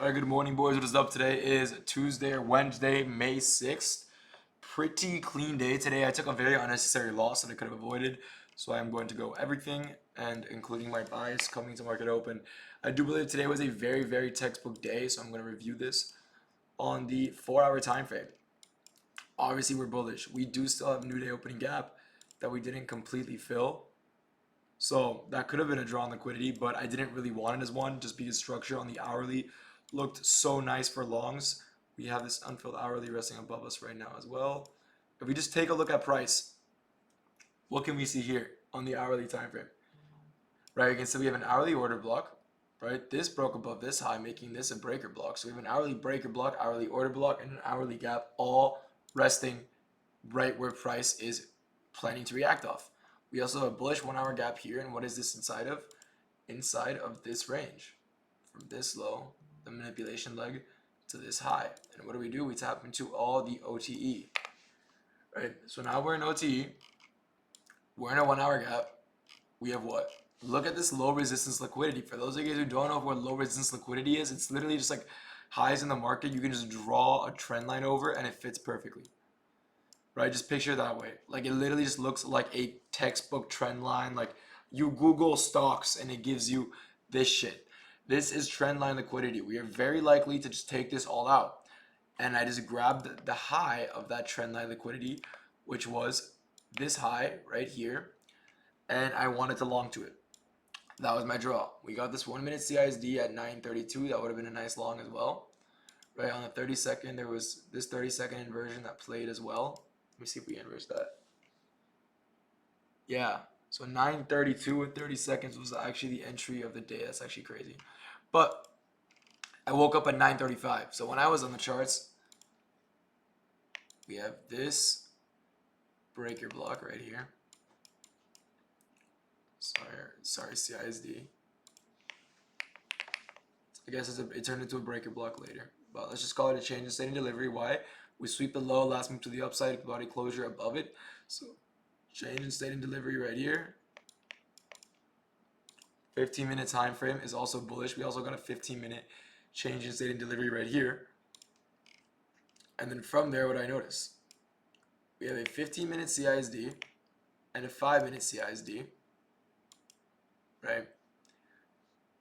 Alright, good morning, boys. What is up? Today is Tuesday or Wednesday, May 6th. Pretty clean day today. I took a very unnecessary loss that I could have avoided, so I am going to go everything and including my bias coming to market open. I do believe today was a very, very textbook day, so I'm going to review this on the 4-hour time frame. Obviously, we're bullish. We do still have new day opening gap that we didn't completely fill. So that could have been a draw on liquidity, but I didn't really want it as one just because structure on the hourly looked so nice for longs. We have this unfilled hourly resting above us right now as well. If we just take a look at price, what can we see here on the hourly time frame? Right, you can see we have an hourly order block, right? This broke above this high, making this a breaker block. So we have an hourly breaker block, hourly order block, and an hourly gap, all resting right where price is planning to react off. We also have a bullish 1-hour gap here, and what is this inside of? Inside of this range. From this low, the manipulation leg, to this high. And what do? We tap into all the OTE. Right? So now we're in OTE. We're in a 1-hour gap. We have what? Look at this low resistance liquidity. For those of you guys who don't know what low resistance liquidity is, it's literally just like highs in the market. You can just draw a trend line over and it fits perfectly. Right, just picture it that way. Like it literally just looks like a textbook trend line. Like you Google stocks and it gives you this shit. This is trend line liquidity. We are very likely to just take this all out. And I just grabbed the high of that trend line liquidity, which was this high right here. And I wanted to long to it. That was my draw. We got this 1-minute CISD at 932. That would have been a nice long as well. Right, on the 30-second, there was this 30-second inversion that played as well. Let me see if we inverse that. Yeah, so 9:32 and 30 seconds was actually the entry of the day. That's actually crazy. But I woke up at 9:35. So when I was on the charts, we have this breaker block right here. Sorry, CISD. I guess it turned into a breaker block later. But let's just call it a change in state and delivery. Why? We sweep the low, last move to the upside, body closure above it. So change in state and delivery right here. 15-minute time frame is also bullish. We also got a 15-minute change in state and delivery right here. And then from there, what I notice? We have a 15-minute CISD and a 5-minute CISD. Right?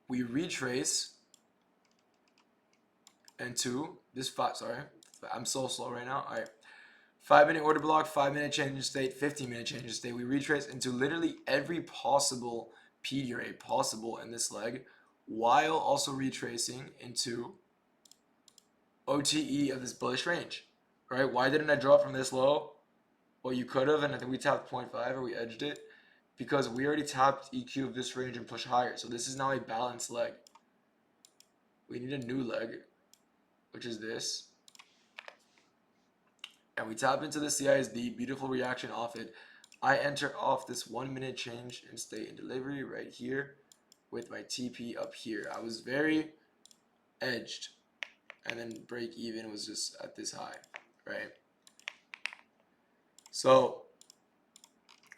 We retrace into this I'm so slow right now. All right. 5-minute order block, 5-minute change in state, 15-minute change in state. We retrace into literally every possible PD rate possible in this leg, while also retracing into OTE of this bullish range. Right? Why didn't I drop from this low? Well, you could have, and I think we tapped 0.5 or we edged it because we already tapped EQ of this range and pushed higher. So this is now a balanced leg. We need a new leg, which is this. And we tap into the CISD, beautiful reaction off it. I enter off this 1-minute change in state and delivery right here with my TP up here. I was very edged, and then break even was just at this high, right? So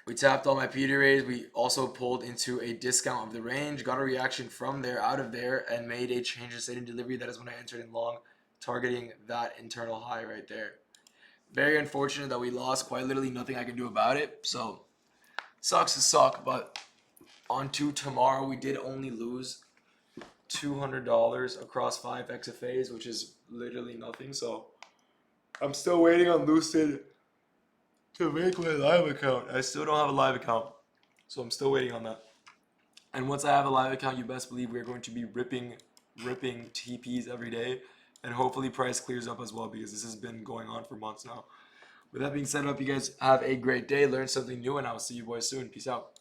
we tapped all my PD rays. We also pulled into a discount of the range, got a reaction from there, out of there, and made a change in state and delivery. That is when I entered in long, targeting that internal high right there. Very unfortunate that we lost. Quite literally nothing I can do about it. So, sucks to suck. But on to tomorrow, we did only lose $200 across 5 XFAs, which is literally nothing. So, I'm still waiting on Lucid to make my live account. I still don't have a live account. So, I'm still waiting on that. And once I have a live account, you best believe we're going to be ripping TPs every day. And hopefully price clears up as well because this has been going on for months now. With that being said, I hope you guys have a great day, learn something new, and I will see you boys soon. Peace out.